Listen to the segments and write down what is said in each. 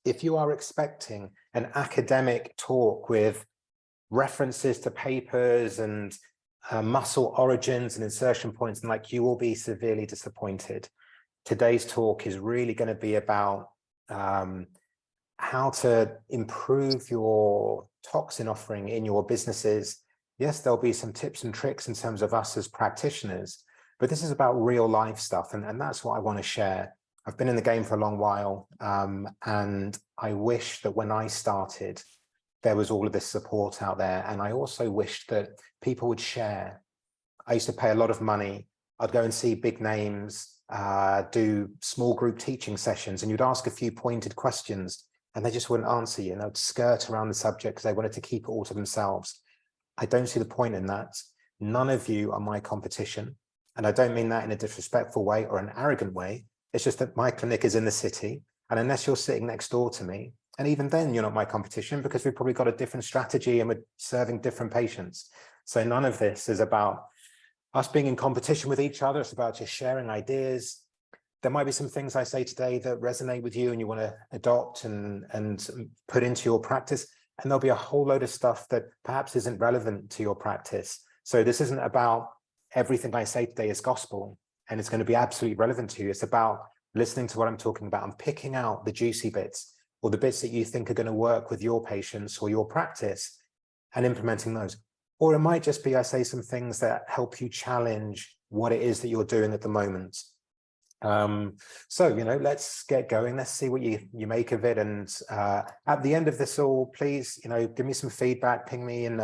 if you are expecting an academic talk with references to papers and muscle origins and insertion points, and like, you will be severely disappointed. Today's talk is really going to be about how to improve your toxin offering in your businesses. Yes, there'll be some tips and tricks in terms of us as practitioners, but this is about real life stuff, and that's what I want to share. I've been in the game for a long while, and I wish that when I started, there was all of this support out there. And I also wished that people would share. I used to pay a lot of money. I'd go and see big names, do small group teaching sessions, and you'd ask a few pointed questions and they just wouldn't answer you, and they'd skirt around the subject because they wanted to keep it all to themselves. I don't see the point in that. None of you are my competition. And I don't mean that in a disrespectful way or an arrogant way. It's just that my clinic is in the city. And unless you're sitting next door to me, and even then you're not my competition, because we've probably got a different strategy and we're serving different patients. So none of this is about us being in competition with each other. It's about just sharing ideas. There might be some things I say today that resonate with you and you want to adopt and put into your practice. And there'll be a whole load of stuff that perhaps isn't relevant to your practice. So this isn't about everything I say today is gospel and it's going to be absolutely relevant to you. It's about listening to what I'm talking about and picking out the juicy bits, or the bits that you think are going to work with your patients or your practice, and implementing those. Or it might just be I say some things that help you challenge what it is that you're doing at the moment. So, let's get going. Let's see what you make of it. And at the end of this all, please, give me some feedback, ping me in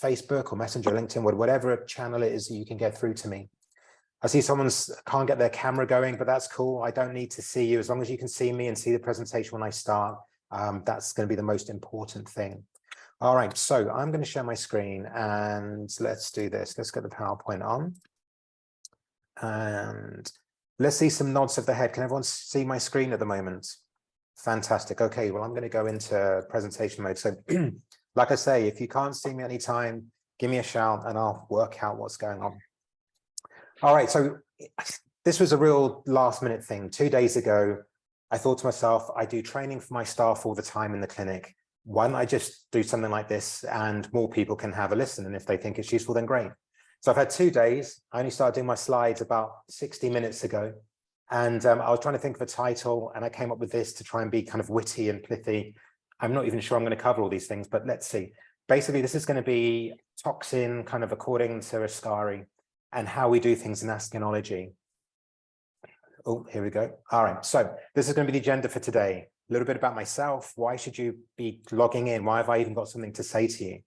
Facebook or Messenger, LinkedIn, whatever channel it is that you can get through to me. I see someone's can't get their camera going, but that's cool. I don't need to see you. As long as you can see me and see the presentation when I start, that's going to be the most important thing. All right, so I'm going to share my screen and let's do this. Let's get the PowerPoint on. And let's see some nods of the head. Can everyone see my screen at the moment? Fantastic. Okay, well, I'm going to go into presentation mode. So like I say, if you can't see me anytime, give me a shout and I'll work out what's going on. All right, so this was a real last minute thing. 2 days ago, I thought to myself, I do training for my staff all the time in the clinic. Why don't I just do something like this and more people can have a listen, and if they think it's useful, then great. So I've had 2 days. I only started doing my slides about 60 minutes ago. And I was trying to think of a title and I came up with this to try and be kind of witty and pithy. I'm not even sure I'm going to cover all these things, but let's see. Basically, this is going to be toxin kind of according to Askari and how we do things in askinology. Oh, here we go. All right, so this is going to be the agenda for today. A little bit about myself. Why should you be logging in? Why have I even got something to say to you? I'm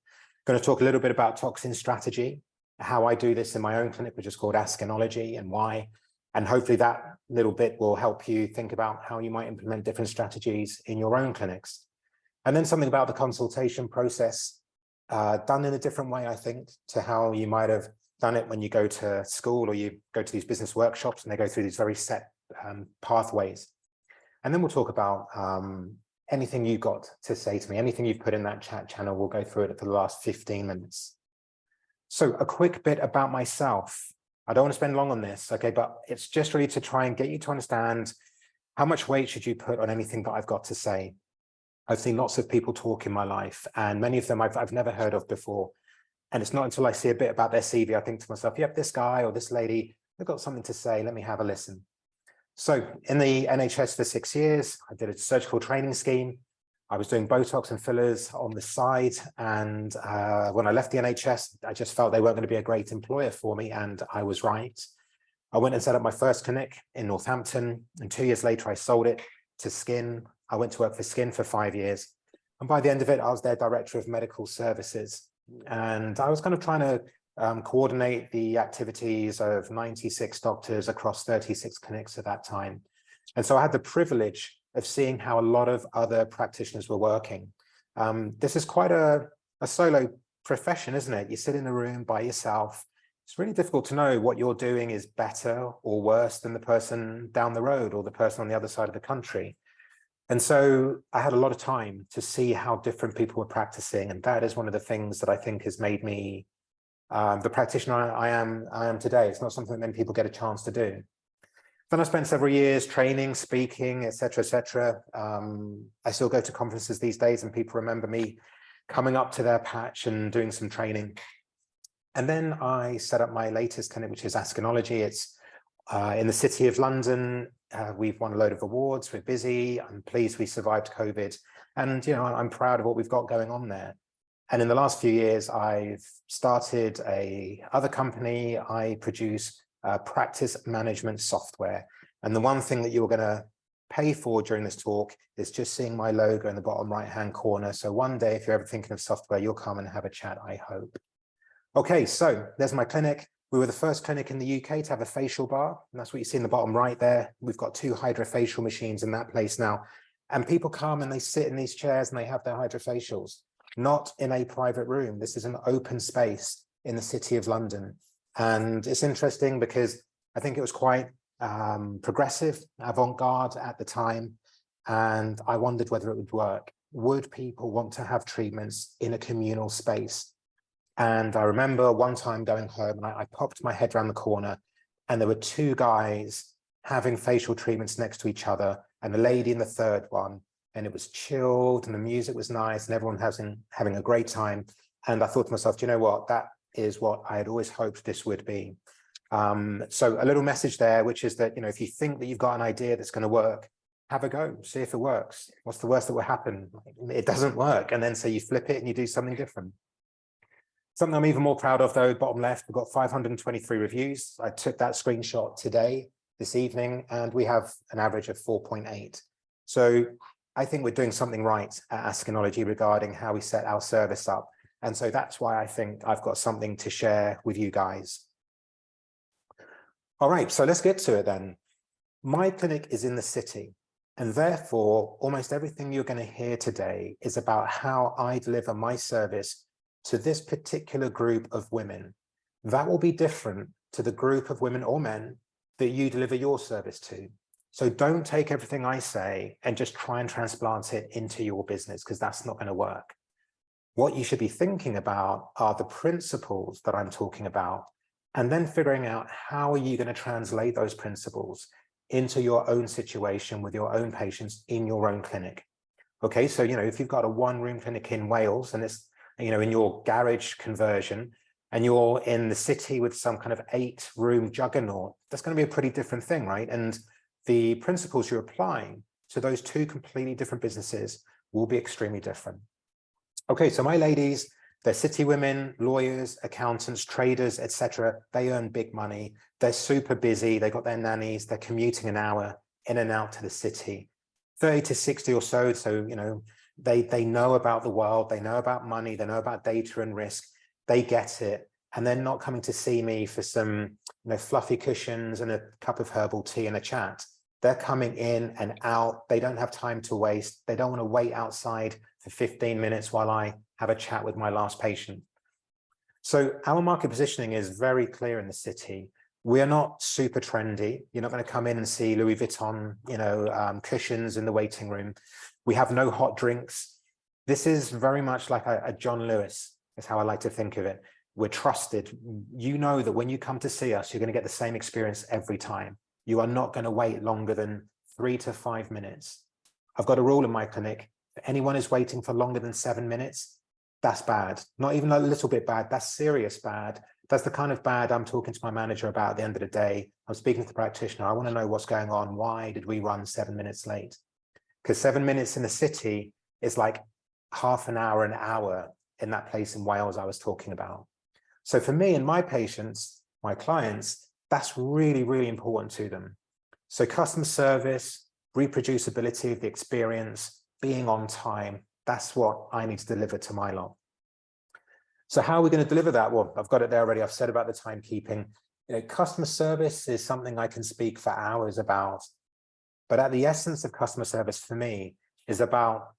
going to talk a little bit about toxin strategy, how I do this in my own clinic, which is called Askinology, and why. And hopefully that little bit will help you think about how you might implement different strategies in your own clinics. And then something about the consultation process, done in a different way, I think, to how you might have done it when you go to school or you go to these business workshops and they go through these very set pathways. And then we'll talk about anything you've got to say to me, anything you've put in that chat channel. We'll go through it for the last 15 minutes. So a quick bit about myself. I don't want to spend long on this, okay, but it's just really to try and get you to understand how much weight should you put on anything that I've got to say. I've seen lots of people talk in my life, and many of them I've never heard of before. And it's not until I see a bit about their CV, I think to myself, yep, this guy or this lady, they've got something to say. Let me have a listen. So in the NHS for 6 years, I did a surgical training scheme. I was doing Botox and fillers on the side. And when I left the NHS, I just felt they weren't going to be a great employer for me. And I was right. I went and set up my first clinic in Northampton. And 2 years later, I sold it to Skin. I went to work for Skin for 5 years. And by the end of it, I was their director of medical services. And I was kind of trying to coordinate the activities of 96 doctors across 36 clinics at that time. And so I had the privilege of seeing how a lot of other practitioners were working. This is quite a solo profession, isn't it? You sit in a room by yourself. It's really difficult to know what you're doing is better or worse than the person down the road or the person on the other side of the country. And so I had a lot of time to see how different people were practicing. And that is one of the things that I think has made me the practitioner I am today. It's not something that many people get a chance to do. Then I spent several years training, speaking, etc., etc. I still go to conferences these days and people remember me coming up to their patch and doing some training. And then I set up my latest clinic, which is Askari. It's in the City of London. We've won a load of awards. We're busy. I'm pleased we survived COVID. And, you know, I'm proud of what we've got going on there. And in the last few years, I've started other company. I produce practice management software. And the one thing that you're going to pay for during this talk is just seeing my logo in the bottom right-hand corner. So one day, if you're ever thinking of software, you'll come and have a chat, I hope. Okay, so there's my clinic. We were the first clinic in the UK to have a facial bar. And that's what you see in the bottom right there. We've got 2 hydrofacial machines in that place now. And people come and they sit in these chairs and they have their hydrofacials, not in a private room. This is an open space in the City of London. And it's interesting because I think it was quite progressive, avant-garde at the time. And I wondered whether it would work. Would people want to have treatments in a communal space? And I remember one time going home and I popped my head around the corner and there were 2 guys having facial treatments next to each other and a lady in the third one. And it was chilled and the music was nice and everyone having a great time. And I thought to myself, do you know what? That is what I had always hoped this would be. So a little message there, which is that, you know, if you think that you've got an idea that's going to work, have a go, see if it works. What's the worst that will happen? It doesn't work. And then so you flip it and you do something different. Something I'm even more proud of, though, bottom left, we've got 523 reviews. I took that screenshot this evening, and we have an average of 4.8. So I think we're doing something right at Askari regarding how we set our service up. And so that's why I think I've got something to share with you guys. All right, so let's get to it then. My clinic is in the city, and therefore almost everything you're going to hear today is about how I deliver my service to this particular group of women. That will be different to the group of women or men that you deliver your service to. So don't take everything I say and just try and transplant it into your business, because that's not going to work. What you should be thinking about are the principles that I'm talking about, and then figuring out how are you going to translate those principles into your own situation with your own patients in your own clinic. Okay, so, you know, if you've got a 1-room clinic in Wales and it's, you know, in your garage conversion, and you're in the city with some kind of 8-room juggernaut, that's going to be a pretty different thing, right? And the principles you're applying to those 2 completely different businesses will be extremely different. Okay, so my ladies, they're city women, lawyers, accountants, traders, etc. They earn big money. They're super busy. They've got their nannies. They're commuting an hour in and out to the city, 30 to 60 or so. So, you know, they know about the world. They know about money. They know about data and risk. They get it. And they're not coming to see me for some, you know, fluffy cushions and a cup of herbal tea and a chat. They're coming in and out. They don't have time to waste. They don't want to wait outside for 15 minutes while I have a chat with my last patient. So our market positioning is very clear in the city. We are not super trendy. You're not going to come in and see Louis Vuitton, you know, cushions in the waiting room. We have no hot drinks. This is very much like a John Lewis, is how I like to think of it. We're trusted. You know that when you come to see us, you're going to get the same experience every time. You are not going to wait longer than 3 to 5 minutes. I've got a rule in my clinic. If anyone is waiting for longer than 7 minutes, that's bad. Not even a little bit bad. That's serious bad. That's the kind of bad I'm talking to my manager about at the end of the day. I'm speaking to the practitioner. I want to know what's going on. Why did we run 7 minutes late? Because 7 minutes in the city is like half an hour in that place in Wales I was talking about. So for me and my patients, my clients, that's really, really important to them. So customer service, reproducibility of the experience, being on time, that's what I need to deliver to my lot. So how are we going to deliver that? Well, I've got it there already. I've said about the timekeeping. You know, customer service is something I can speak for hours about. But at the essence of customer service for me is about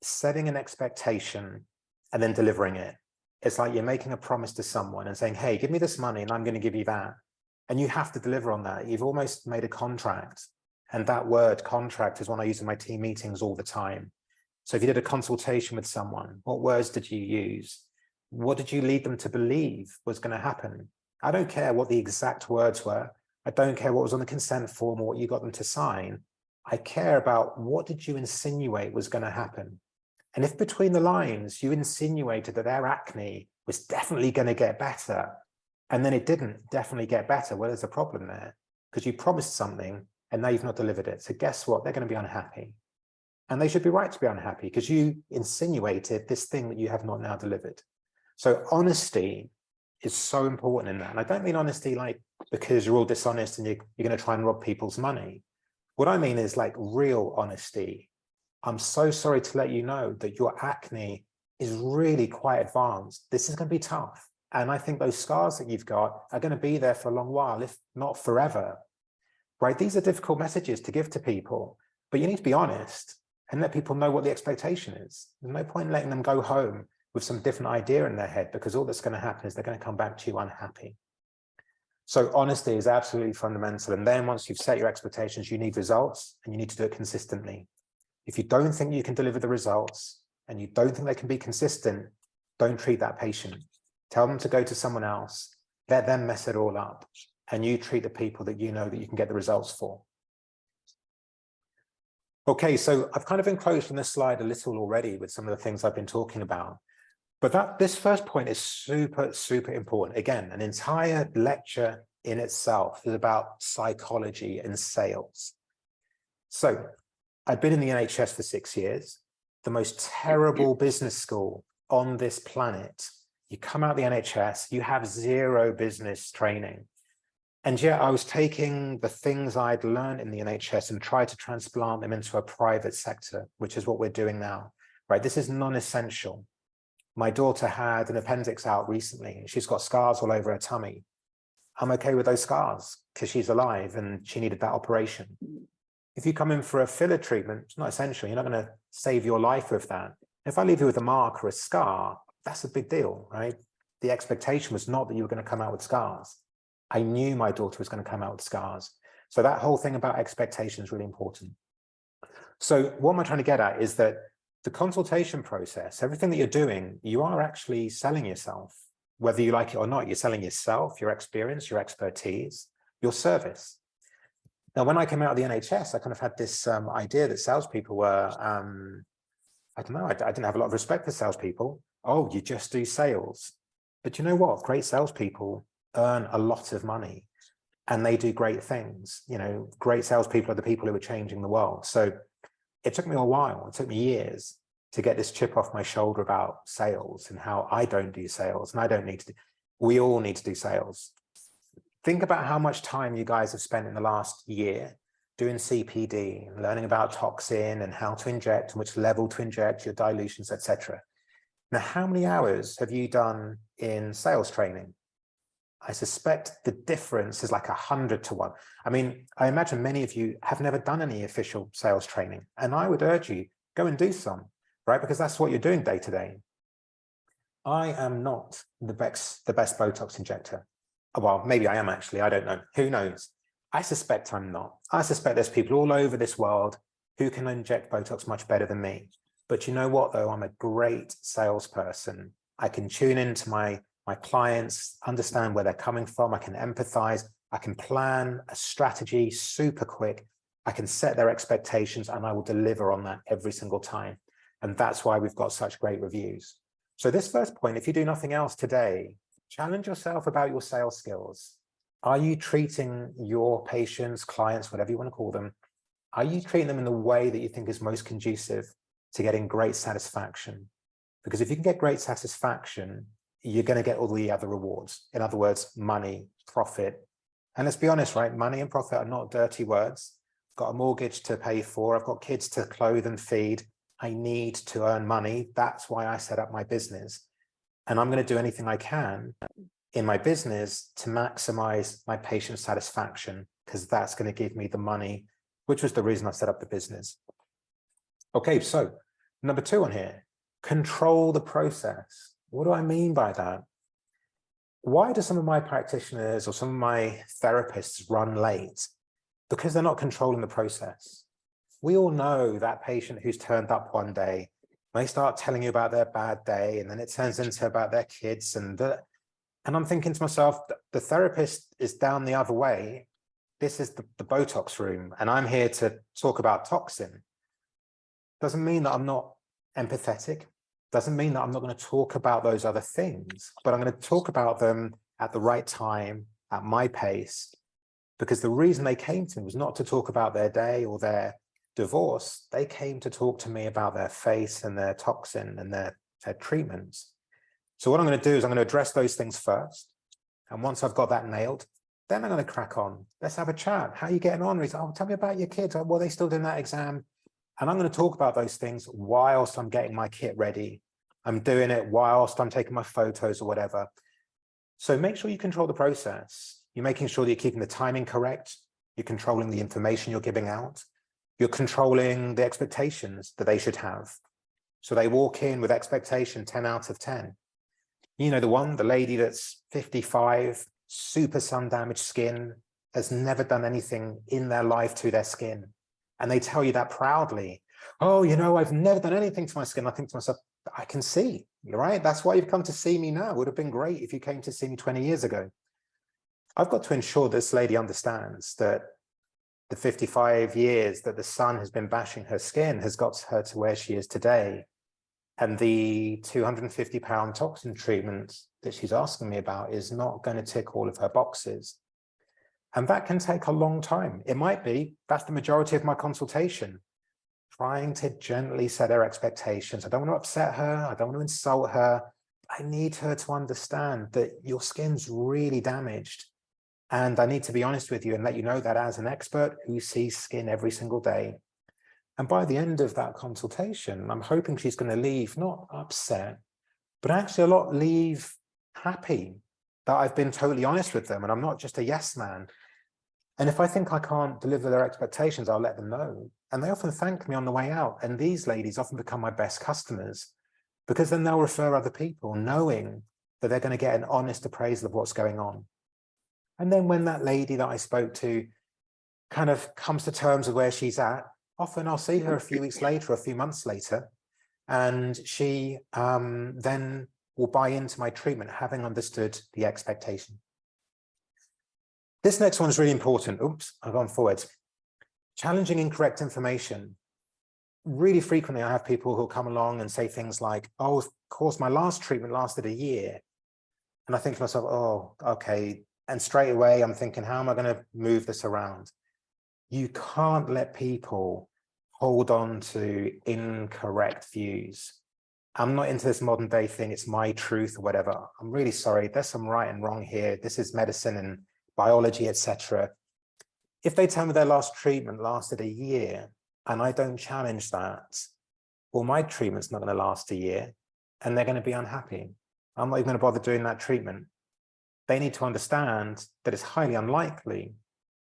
setting an expectation and then delivering it. It's like you're making a promise to someone and saying, hey, give me this money and I'm going to give you that. And you have to deliver on that. You've almost made a contract. And that word contract is one I use in my team meetings all the time. So if you did a consultation with someone, what words did you use? What did you lead them to believe was going to happen? I don't care what the exact words were. I don't care what was on the consent form or what you got them to sign. I care about what did you insinuate was going to happen. And if between the lines you insinuated that their acne was definitely going to get better, and then it didn't definitely get better, well, there's a problem there because you promised something and now you've not delivered it. So guess what? They're going to be unhappy. And they should be right to be unhappy because you insinuated this thing that you have not now delivered. So honesty is so important in that. And I don't mean honesty like because you're all dishonest and you're going to try and rob people's money. What I mean is like real honesty. I'm so sorry to let you know that your acne is really quite advanced. This is going to be tough. And I think those scars that you've got are going to be there for a long while, if not forever. Right? These are difficult messages to give to people, but you need to be honest and let people know what the expectation is. There's no point in letting them go home with some different idea in their head, because all that's going to happen is they're going to come back to you unhappy. So honesty is absolutely fundamental. And then once you've set your expectations, you need results and you need to do it consistently. If you don't think you can deliver the results and you don't think they can be consistent, don't treat that patient. Tell them to go to someone else, let them mess it all up, and you treat the people that you know that you can get the results for. Okay, so I've kind of enclosed on this slide a little already with some of the things I've been talking about. But this first point is super, super important. Again, an entire lecture in itself is about psychology and sales. So I've been in the NHS for 6 years, the most terrible business school on this planet. You come out of the NHS, you have zero business training. And yet I was taking the things I'd learned in the NHS and tried to transplant them into a private sector, which is what we're doing now, right? This is non-essential. My daughter had an appendix out recently and she's got scars all over her tummy. I'm okay with those scars because she's alive and she needed that operation. If you come in for a filler treatment, it's not essential. You're not going to save your life with that. If I leave you with a mark or a scar, that's a big deal, right? The expectation was not that you were going to come out with scars. I knew my daughter was going to come out with scars. So that whole thing about expectation is really important. So what am I trying to get at is that the consultation process, everything that you're doing, you are actually selling yourself, whether you like it or not. You're selling yourself, your experience, your expertise, your service. Now, when I came out of the NHS, I kind of had this idea that salespeople were, I don't know, I didn't have a lot of respect for salespeople. Oh, you just do sales. But you know what? Great salespeople earn a lot of money and they do great things. You know, great salespeople are the people who are changing the world. So it took me a while, it took me years to get this chip off my shoulder about sales and how I don't do sales and I don't need to do, we all need to do sales. Think about how much time you guys have spent in the last year doing CPD and learning about toxin and how to inject and which level to inject, your dilutions, etc. Now, how many hours have you done in sales training? I suspect the difference is like 100 to 1. I mean, I imagine many of you have never done any official sales training, and I would urge you, go and do some, right? Because that's what you're doing day to day. I am not the best Botox injector. Well, maybe I am actually, I don't know. Who knows? I suspect I'm not. I suspect there's people all over this world who can inject Botox much better than me. But you know what, though? I'm a great salesperson. I can tune into my clients, understand where they're coming from. I can empathize. I can plan a strategy super quick. I can set their expectations and I will deliver on that every single time. And that's why we've got such great reviews. So this first point, if you do nothing else today, challenge yourself about your sales skills. Are you treating your patients, clients, whatever you want to call them, are you treating them in the way that you think is most conducive to getting great satisfaction? Because if you can get great satisfaction, you're going to get all the other rewards. In other words, money, profit. And let's be honest, right? Money and profit are not dirty words. I've got a mortgage to pay for. I've got kids to clothe and feed. I need to earn money. That's why I set up my business. And I'm going to do anything I can in my business to maximize my patient satisfaction, because that's going to give me the money, which was the reason I set up the business. Okay, so number 2 on here, control the process. What do I mean by that? Why do some of my practitioners or some of my therapists run late? Because they're not controlling the process. We all know that patient who's turned up one day, they start telling you about their bad day, and then it turns into about their kids. And I'm thinking to myself, the therapist is down the other way. this is the Botox room and I'm here to talk about toxin, doesn't mean that I'm not empathetic, doesn't mean that I'm not going to talk about those other things, but I'm going to talk about them at the right time, at my pace, because the reason they came to me was not to talk about their day or their divorce. They came to talk to me about their face and their toxin and their treatments. So what I'm going to do is I'm going to address those things first. And once I've got that nailed, then I'm going to crack on. Let's have a chat. How are you getting on? He's like, oh, tell me about your kids. Well, they still doing that exam. And I'm going to talk about those things whilst I'm getting my kit ready. I'm doing it whilst I'm taking my photos or whatever. So make sure you control the process. You're making sure that you're keeping the timing correct. You're controlling the information you're giving out. You're controlling the expectations that they should have. So they walk in with expectation 10 out of 10. You know, the lady that's 55, super sun damaged skin, has never done anything in their life to their skin. And they tell you that proudly. Oh, you know, I've never done anything to my skin. I think to myself, I can see, right? That's why you've come to see me now. It would have been great if you came to see me 20 years ago. I've got to ensure this lady understands that the 55 years that the sun has been bashing her skin has got her to where she is today. And the 250-pound toxin treatment that she's asking me about is not going to tick all of her boxes. And that can take a long time. It might be, that's the majority of my consultation, trying to gently set her expectations. I don't want to upset her. I don't want to insult her. I need her to understand that your skin's really damaged. And I need to be honest with you and let you know that as an expert who sees skin every single day. And by the end of that consultation, I'm hoping she's going to leave not upset, but actually a lot leave happy that I've been totally honest with them and I'm not just a yes man. And if I think I can't deliver their expectations, I'll let them know. And they often thank me on the way out. And these ladies often become my best customers because then they'll refer other people knowing that they're going to get an honest appraisal of what's going on. And then when that lady that I spoke to kind of comes to terms with where she's at, often I'll see her a few weeks later, a few months later, and she then will buy into my treatment, having understood the expectation. This next one is really important. Oops, I've gone forward. Challenging incorrect information. Really frequently, I have people who'll come along and say things like, oh, of course, my last treatment lasted a year. And I think to myself, oh, okay. And straight away, I'm thinking, how am I going to move this around? You can't let people hold on to incorrect views. I'm not into this modern day thing. It's my truth or whatever. I'm really sorry. There's some right and wrong here. This is medicine and biology, etc. If they tell me their last treatment lasted a year and I don't challenge that, well, my treatment's not going to last a year and they're going to be unhappy. I'm not even going to bother doing that treatment. They need to understand that it's highly unlikely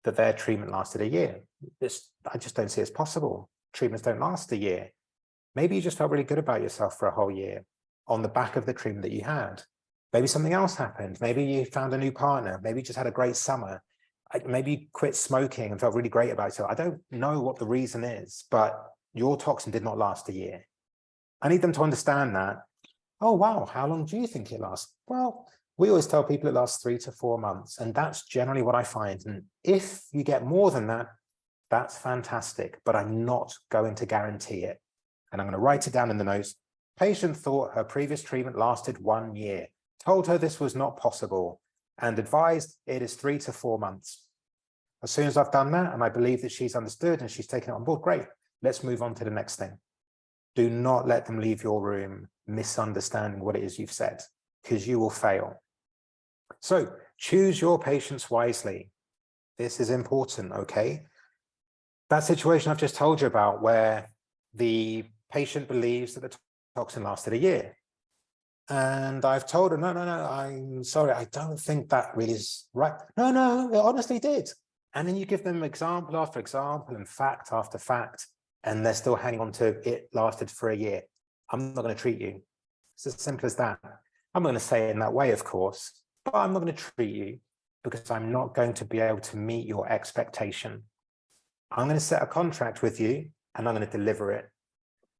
that their treatment lasted a year. I just don't see it's possible. Treatments don't last a year. Maybe you just felt really good about yourself for a whole year on the back of the treatment that you had. Maybe something else happened. Maybe you found a new partner. Maybe you just had a great summer. Maybe you quit smoking and felt really great about yourself. I don't know what the reason is, but your toxin did not last a year. I need them to understand that. Oh, wow, how long do you think it lasts? Well, we always tell people it lasts 3 to 4 months, and that's generally what I find. And if you get more than that, that's fantastic, but I'm not going to guarantee it. And I'm going to write it down in the notes. Patient thought her previous treatment lasted 1 year, told her this was not possible, and advised it is 3 to 4 months. As soon as I've done that, and I believe that she's understood and she's taken it on board, great. Let's move on to the next thing. Do not let them leave your room misunderstanding what it is you've said, because you will fail. So choose your patients wisely. This is important, okay? That situation I've just told you about where the patient believes that the toxin lasted a year. And I've told her, no, I'm sorry, I don't think that really is right. No, it honestly did. And then you give them example after example and fact after fact, and they're still hanging on to it lasted for a year. I'm not going to treat you. It's as simple as that. I'm going to say it in that way, of course, but I'm not going to treat you because I'm not going to be able to meet your expectation. I'm going to set a contract with you and I'm going to deliver it.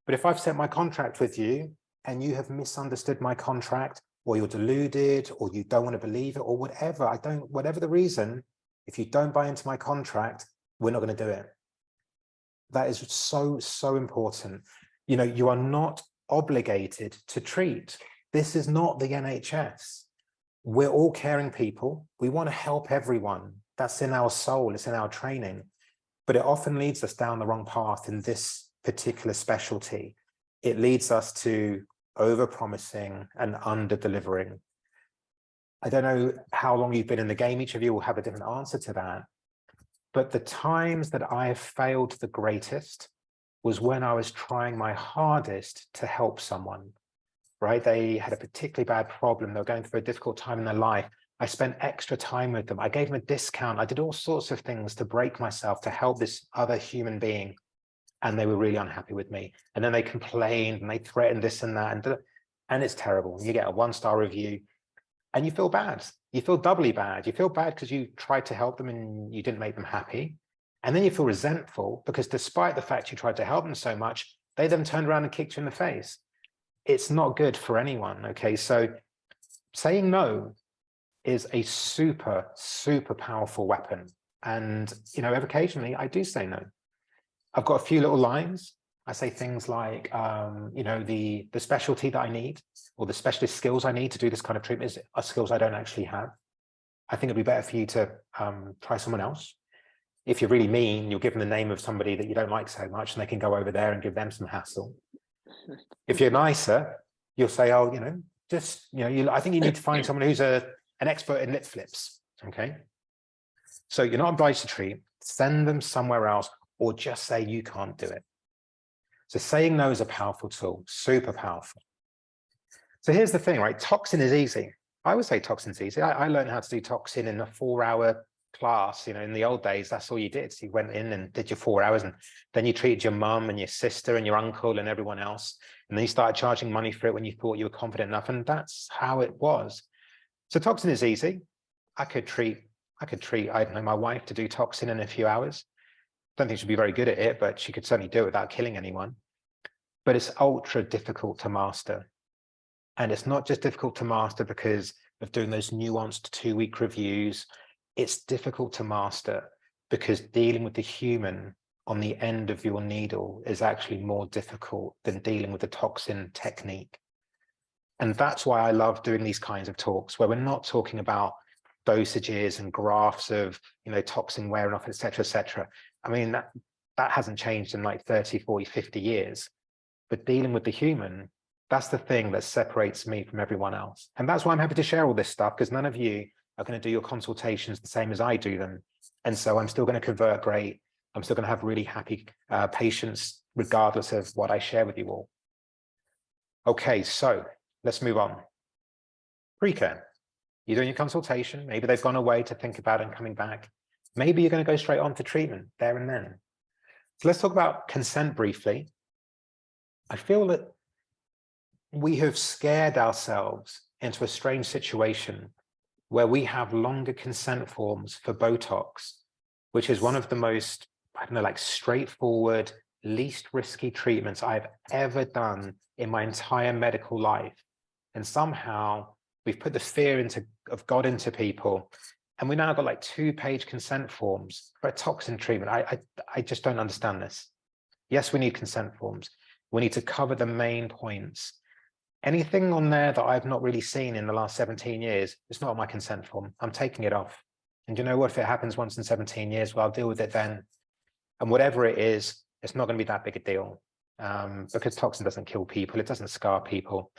But if I've set my contract with you and you have misunderstood my contract, or you're deluded, or you don't want to believe it, or whatever, whatever the reason, If you don't buy into my contract, we're not going to do it. That is so, so important. You know, you are not obligated to treat. This is not the NHS. We're all caring people. We want to help everyone. That's in our soul, it's in our training. But it often leads us down the wrong path in this particular specialty. It leads us to over-promising and under-delivering. I don't know how long you've been in the game. Each of you will have a different answer to that. But the times that I have failed the greatest was when I was trying my hardest to help someone, right? They had a particularly bad problem. They were going through a difficult time in their life. I spent extra time with them. I gave them a discount. I did all sorts of things to break myself, to help this other human being. And they were really unhappy with me. And then they complained and they threatened this and that. And it's terrible. You get a 1-star review and you feel bad. You feel doubly bad. You feel bad because you tried to help them and you didn't make them happy. And then you feel resentful because despite the fact you tried to help them so much, they then turned around and kicked you in the face. It's not good for anyone. Okay, so saying no is a super, super powerful weapon. And, you know, occasionally I do say no. I've got a few little lines. I say things like, you know, the specialty that I need or the specialist skills I need to do this kind of treatment are skills I don't actually have. I think it'd be better for you to try someone else. If you're really mean, you'll give them the name of somebody that you don't like so much and they can go over there and give them some hassle. If you're nicer, you'll say, oh, you know, just, you know, I think you need to find someone who's an expert in lip flips, okay? So you're not obliged to treat, send them somewhere else or just say you can't do it. So saying no is a powerful tool, super powerful. So here's the thing, right? Toxin is easy. I would say toxin's easy. I learned how to do toxin in a 4-hour class. You know, in the old days, that's all you did. So you went in and did your 4 hours and then you treated your mum and your sister and your uncle and everyone else. And then you started charging money for it when you thought you were confident enough. And that's how it was. So toxin is easy. I could treat, I don't know, my wife to do toxin in a few hours. Don't think she'd be very good at it, but she could certainly do it without killing anyone. But it's ultra difficult to master. And it's not just difficult to master because of doing those nuanced 2-week reviews. It's difficult to master because dealing with the human on the end of your needle is actually more difficult than dealing with the toxin technique. And that's why I love doing these kinds of talks where we're not talking about dosages and graphs of, you know, toxin wearing off, et cetera, I mean, that hasn't changed in like 30, 40, 50 years. But dealing with the human, that's the thing that separates me from everyone else. And that's why I'm happy to share all this stuff, because none of you are going to do your consultations the same as I do them. And so I'm still going to convert great. I'm still going to have really happy patients, regardless of what I share with you all. Okay, so let's move on. Pre-care. You're doing your consultation. Maybe they've gone away to think about it and coming back. Maybe you're going to go straight on to treatment there and then. So let's talk about consent briefly. I feel that we have scared ourselves into a strange situation where we have longer consent forms for Botox, which is one of the most, I don't know, like straightforward, least risky treatments I've ever done in my entire medical life. And somehow we've put the fear of God into people. And we now got like 2-page consent forms for a toxin treatment. I just don't understand this. Yes, we need consent forms. We need to cover the main points. Anything on there that I've not really seen in the last 17 years, it's not on my consent form. I'm taking it off. And you know what? If it happens once in 17 years, well, I'll deal with it then. And whatever it is, it's not going to be that big a deal because toxin doesn't kill people. It doesn't scar people.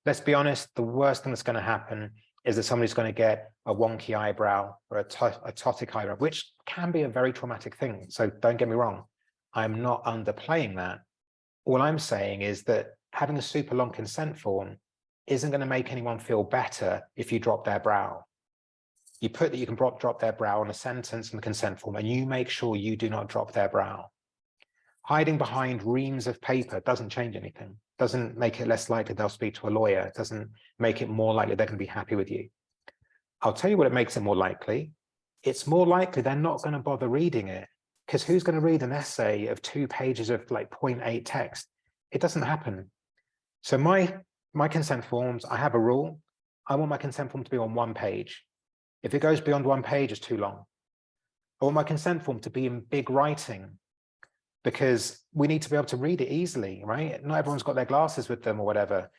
Let's be honest, the worst thing that's going to happen is that somebody's going to get a wonky eyebrow or a ptotic eyebrow, which can be a very traumatic thing. So don't get me wrong. I'm not underplaying that. All I'm saying is that having a super long consent form isn't going to make anyone feel better if you drop their brow. You put that you can drop their brow on a sentence in the consent form, and you make sure you do not drop their brow. Hiding behind reams of paper doesn't change anything. Doesn't make it less likely they'll speak to a lawyer. It doesn't make it more likely they're going to be happy with you. I'll tell you what it makes it more likely. It's more likely they're not going to bother reading it, because who's going to read an essay of 2 pages of like 0.8 text? It doesn't happen. So my consent forms, I have a rule. I want my consent form to be on 1 page. If it goes beyond 1 page, it's too long. I want my consent form to be in big writing, because we need to be able to read it easily, right? Not everyone's got their glasses with them or whatever.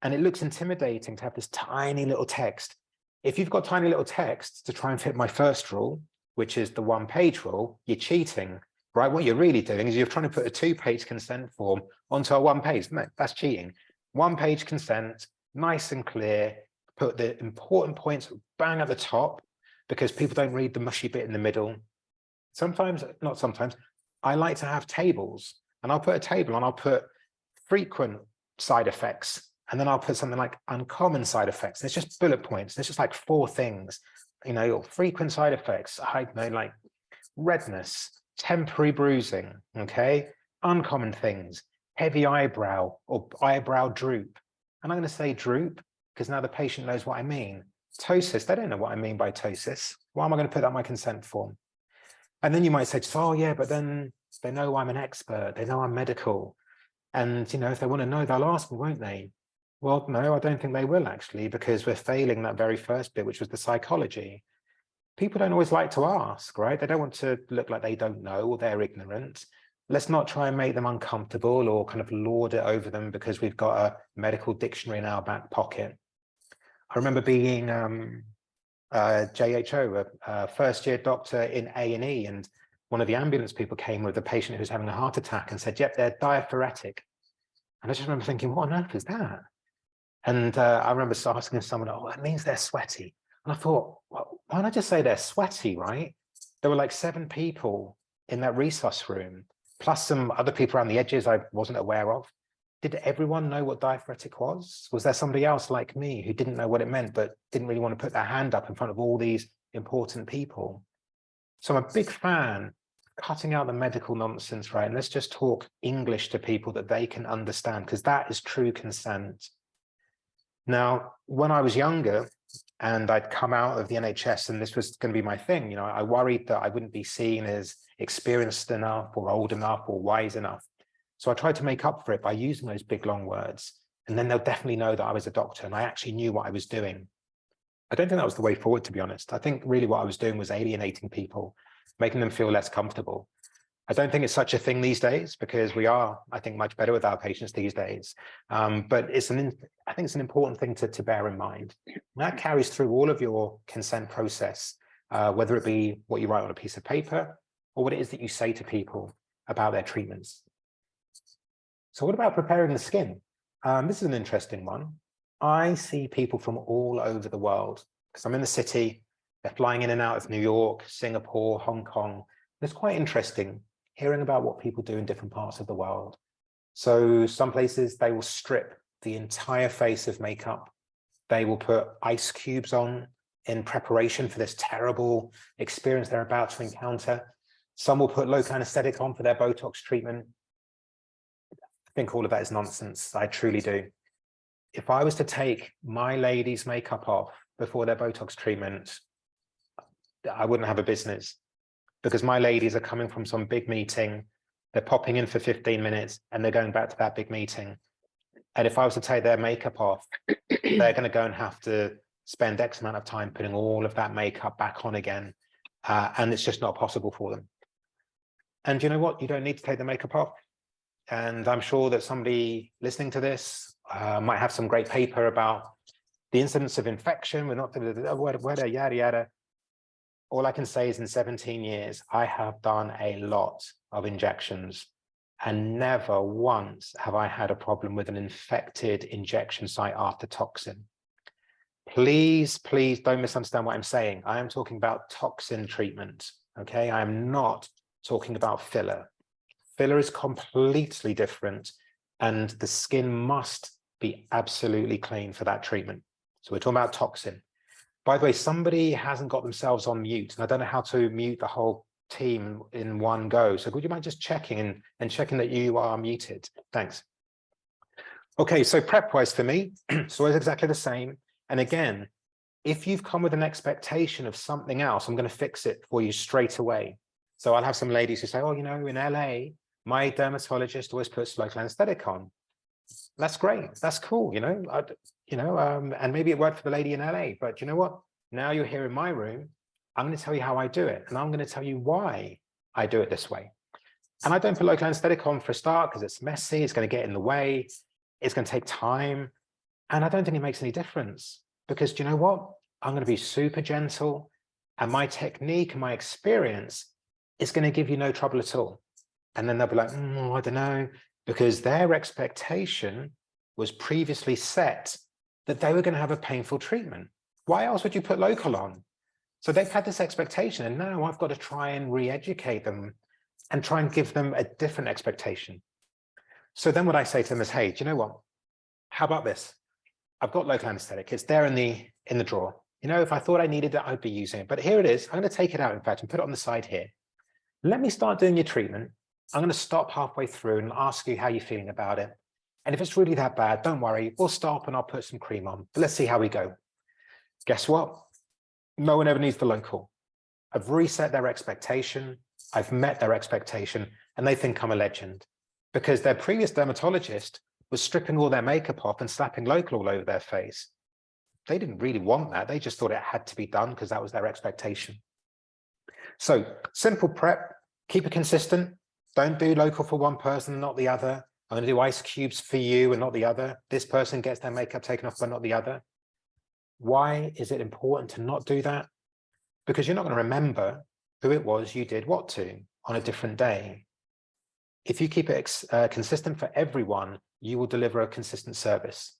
And it looks intimidating to have this tiny little text. If you've got tiny little text to try and fit my first rule, which is the 1-page rule, you're cheating, right? What you're really doing is you're trying to put a 2-page consent form onto a 1-page. No, that's cheating. 1-page consent, nice and clear, put the important points bang at the top, because people don't read the mushy bit in the middle. Sometimes, not sometimes, I like to have tables, and I'll put a table and I'll put frequent side effects, and then I'll put something like uncommon side effects. It's just bullet points. There's just like 4 things, you know, frequent side effects, I know, like redness, temporary bruising, okay? Uncommon things, heavy eyebrow or eyebrow droop. And I'm going to say droop because now the patient knows what I mean. Ptosis, they don't know what I mean by ptosis. Why am I going to put that on my consent form? And then you might say, oh yeah, but then they know I'm an expert. They know I'm medical. And, you know, if they want to know, they'll ask me, won't they? Well, no, I don't think they will actually, because we're failing that very first bit, which was the psychology. People don't always like to ask, right? They don't want to look like they don't know or they're ignorant. Let's not try and make them uncomfortable or kind of lord it over them because we've got a medical dictionary in our back pocket. I remember being JHO, a first-year doctor in A&E, and one of the ambulance people came with a patient who was having a heart attack and said, yep, they're diaphoretic. And I just remember thinking, what on earth is that? And I remember asking someone, oh, it means they're sweaty. And I thought, well, why don't I just say they're sweaty, right? There were like 7 people in that resus room, plus some other people around the edges I wasn't aware of. Did everyone know what diaphoretic was? Was there somebody else like me who didn't know what it meant, but didn't really want to put their hand up in front of all these important people? So I'm a big fan of cutting out the medical nonsense, right? And let's just talk English to people that they can understand, because that is true consent. Now, when I was younger and I'd come out of the NHS and this was going to be my thing, you know, I worried that I wouldn't be seen as experienced enough or old enough or wise enough. So I tried to make up for it by using those big, long words. And then they'll definitely know that I was a doctor and I actually knew what I was doing. I don't think that was the way forward, to be honest. I think really what I was doing was alienating people, making them feel less comfortable. I don't think it's such a thing these days because we are, I think, much better with our patients these days. But I think it's an important thing to bear in mind. And that carries through all of your consent process, whether it be what you write on a piece of paper or what it is that you say to people about their treatments. So what about preparing the skin? This is an interesting one. I see people from all over the world because I'm in the city. They're flying in and out of New York, Singapore, Hong Kong. It's quite interesting hearing about what people do in different parts of the world. So some places they will strip the entire face of makeup. They will put ice cubes on in preparation for this terrible experience they're about to encounter. Some will put local anesthetic on for their Botox treatment. I think all of that is nonsense. I truly do. If I was to take my lady's makeup off before their Botox treatment, I wouldn't have a business, because my ladies are coming from some big meeting. They're popping in for 15 minutes and they're going back to that big meeting. And if I was to take their makeup off, they're going to go and have to spend X amount of time putting all of that makeup back on again. And it's just not possible for them. And you know what? You don't need to take the makeup off. And I'm sure that somebody listening to this might have some great paper about the incidence of infection. We're not yada, yada. All I can say is in 17 years, I have done a lot of injections and never once have I had a problem with an infected injection site after toxin. Please, please don't misunderstand what I'm saying. I am talking about toxin treatment, okay? I am not talking about filler. Filler is completely different and the skin must be absolutely clean for that treatment. So we're talking about toxin. By the way, somebody hasn't got themselves on mute, and I don't know how to mute the whole team in one go. So would you mind just checking and checking that you are muted? Thanks. Okay, so prep-wise for me, it's always exactly the same. And again, if you've come with an expectation of something else, I'm going to fix it for you straight away. So I'll have some ladies who say, oh, you know, in LA, my dermatologist always puts local anesthetic on. That's great. That's cool. You know, and maybe it worked for the lady in LA, but you know what? Now you're here in my room. I'm going to tell you how I do it. And I'm going to tell you why I do it this way. And I don't put local anesthetic on for a start because it's messy. It's going to get in the way. It's going to take time. And I don't think it makes any difference because do you know what? I'm going to be super gentle and my technique and my experience is going to give you no trouble at all. And then they'll be like, I don't know, because their expectation was previously set that they were going to have a painful treatment. Why else would you put local on? So they've had this expectation and now I've got to try and re-educate them and try and give them a different expectation. So then what I say to them is, hey, do you know what? How about this? I've got local anesthetic. It's there in the drawer. You know, if I thought I needed it, I'd be using it. But here it is. I'm going to take it out, in fact, and put it on the side here. Let me start doing your treatment. I'm going to stop halfway through and ask you how you're feeling about it. And if it's really that bad, don't worry. We'll stop and I'll put some cream on. But let's see how we go. Guess what? No one ever needs the local. I've reset their expectation. I've met their expectation and they think I'm a legend because their previous dermatologist was stripping all their makeup off and slapping local all over their face. They didn't really want that. They just thought it had to be done because that was their expectation. So simple prep, keep it consistent. Don't do local for one person and not the other. I'm going to do ice cubes for you and not the other. This person gets their makeup taken off but not the other. Why is it important to not do that? Because you're not going to remember who it was you did what to on a different day. If you keep it consistent for everyone, you will deliver a consistent service.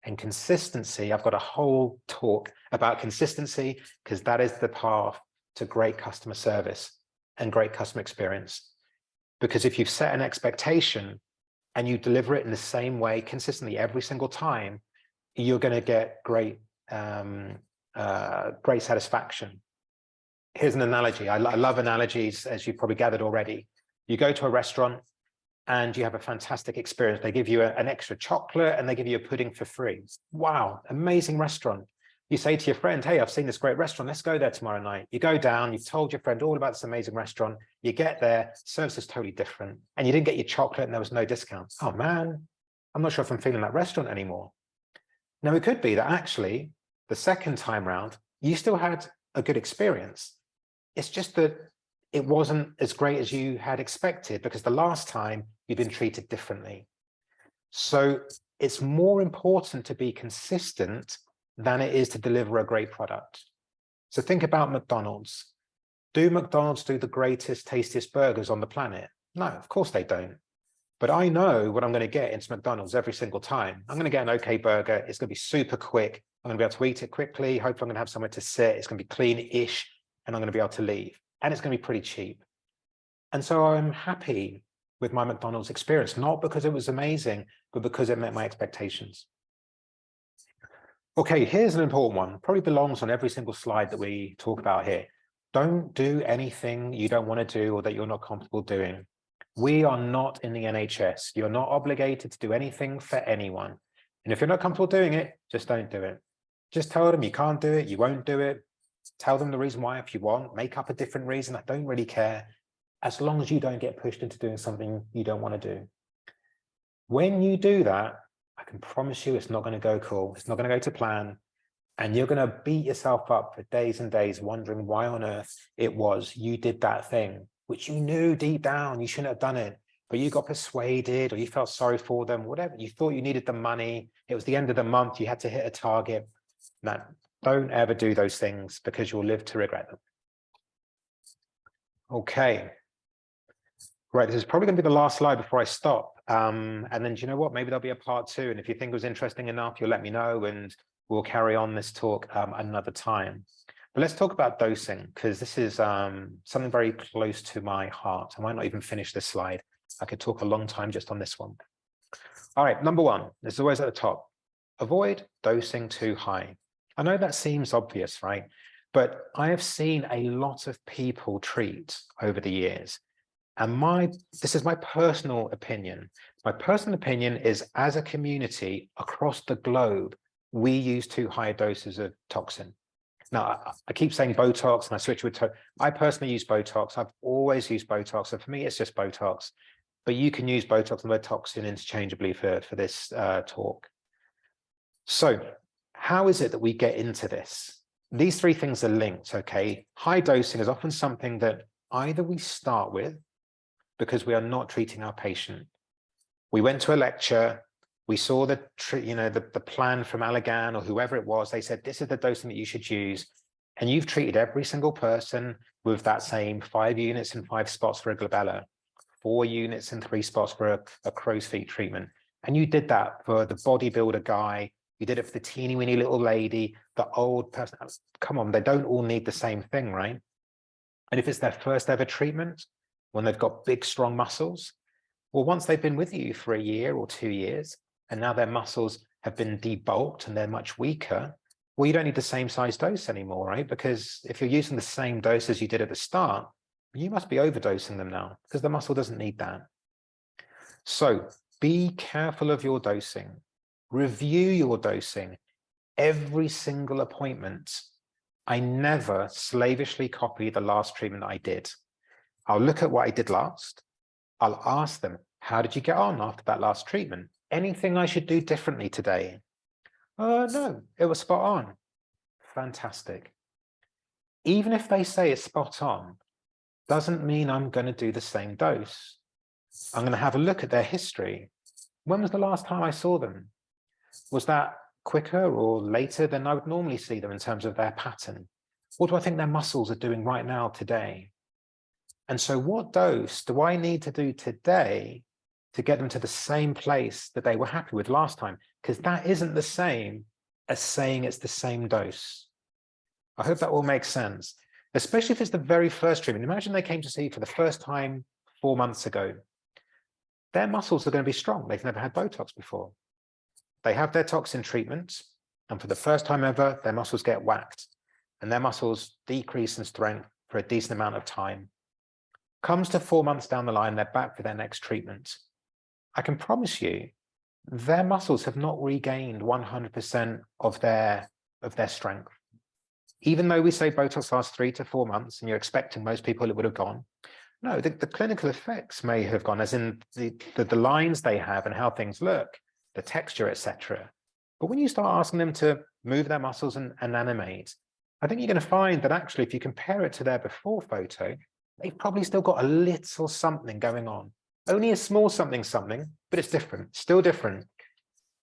And consistency, I've got a whole talk about consistency because that is the path to great customer service and great customer experience. Because if you've set an expectation and you deliver it in the same way consistently every single time, you're going to get great satisfaction. Here's an analogy. I love analogies, as you've probably gathered already. You go to a restaurant and you have a fantastic experience. They give you an extra chocolate and they give you a pudding for free. Wow, amazing restaurant. You say to your friend, hey, I've seen this great restaurant. Let's go there tomorrow night. You go down, you've told your friend all about this amazing restaurant. You get there, service is totally different. And you didn't get your chocolate and there was no discount. Oh man, I'm not sure if I'm feeling that restaurant anymore. Now, it could be that actually the second time round, you still had a good experience. It's just that it wasn't as great as you had expected because the last time you've been treated differently. So it's more important to be consistent than it is to deliver a great product. So think about McDonald's. Do McDonald's do the greatest, tastiest burgers on the planet? No, of course they don't. But I know what I'm going to get into McDonald's every single time. I'm going to get an okay burger. It's going to be super quick. I'm going to be able to eat it quickly. Hopefully I'm going to have somewhere to sit. It's going to be clean-ish and I'm going to be able to leave. And it's going to be pretty cheap. And so I'm happy with my McDonald's experience, not because it was amazing, but because it met my expectations. Okay, here's an important one. Probably belongs on every single slide that we talk about here. Don't do anything you don't want to do or that you're not comfortable doing. We are not in the NHS. You're not obligated to do anything for anyone. And if you're not comfortable doing it, just don't do it. Just tell them you can't do it, you won't do it. Tell them the reason why if you want. Make up a different reason. I don't really care. As long as you don't get pushed into doing something you don't want to do. When you do that, I can promise you it's not going to go cool. It's not going to go to plan. And you're going to beat yourself up for days and days wondering why on earth it was you did that thing, which you knew deep down you shouldn't have done it, but you got persuaded or you felt sorry for them, whatever. You thought you needed the money. It was the end of the month. You had to hit a target. No, don't ever do those things because you'll live to regret them. Okay. Right, this is probably going to be the last slide before I stop. And then, do you know what? Maybe there'll be a part 2. And if you think it was interesting enough, you'll let me know and we'll carry on this talk another time. But let's talk about dosing, because this is something very close to my heart. I might not even finish this slide. I could talk a long time just on this one. All right, number 1, this is always at the top. Avoid dosing too high. I know that seems obvious, right? But I have seen a lot of people treat over the years. And this is my personal opinion. My personal opinion is, as a community across the globe, we use too high doses of toxin. Now, I keep saying Botox and I switch with, I personally use Botox. I've always used Botox. So for me, it's just Botox. But you can use Botox and the word toxin interchangeably for this talk. So how is it that we get into this? these three things are linked, okay? High dosing is often something that either we start with because we are not treating our patient. We went to a lecture, we saw the plan from Allergan or whoever it was. They said, this is the dosing that you should use. And you've treated every single person with that same 5 units and 5 spots for a glabella, 4 units and 3 spots for a crow's feet treatment. And you did that for the bodybuilder guy. You did it for the teeny weeny little lady, the old person. Come on, they don't all need the same thing, right? And if it's their first ever treatment, when they've got big, strong muscles, well, once they've been with you for a year or 2 years, and now their muscles have been debulked and they're much weaker, well, you don't need the same size dose anymore, right? Because if you're using the same dose as you did at the start, you must be overdosing them now because the muscle doesn't need that. So be careful of your dosing. Review your dosing every single appointment. I never slavishly copy the last treatment I did. I'll look at what I did last. I'll ask them, how did you get on after that last treatment? Anything I should do differently today? No, it was spot on. Fantastic. Even if they say it's spot on, doesn't mean I'm going to do the same dose. I'm going to have a look at their history. When was the last time I saw them? Was that quicker or later than I would normally see them in terms of their pattern? What do I think their muscles are doing right now today? And so what dose do I need to do today to get them to the same place that they were happy with last time? Because that isn't the same as saying it's the same dose. I hope that all makes sense, especially if it's the very first treatment. Imagine they came to see you for the first time 4 months ago. Their muscles are going to be strong. They've never had Botox before. They have their toxin treatment, and for the first time ever, their muscles get whacked, and their muscles decrease in strength for a decent amount of time. Comes to 4 months down the line, they're back for their next treatment. I can promise you, their muscles have not regained 100% of their strength. Even though we say Botox lasts 3 to 4 months, and you're expecting most people it would have gone, no, the clinical effects may have gone, as in the lines they have and how things look, the texture, etc. But when you start asking them to move their muscles and animate, I think you're going to find that actually, if you compare it to their before photo, they've probably still got a little something going on. Only a small something, but it's different, still different.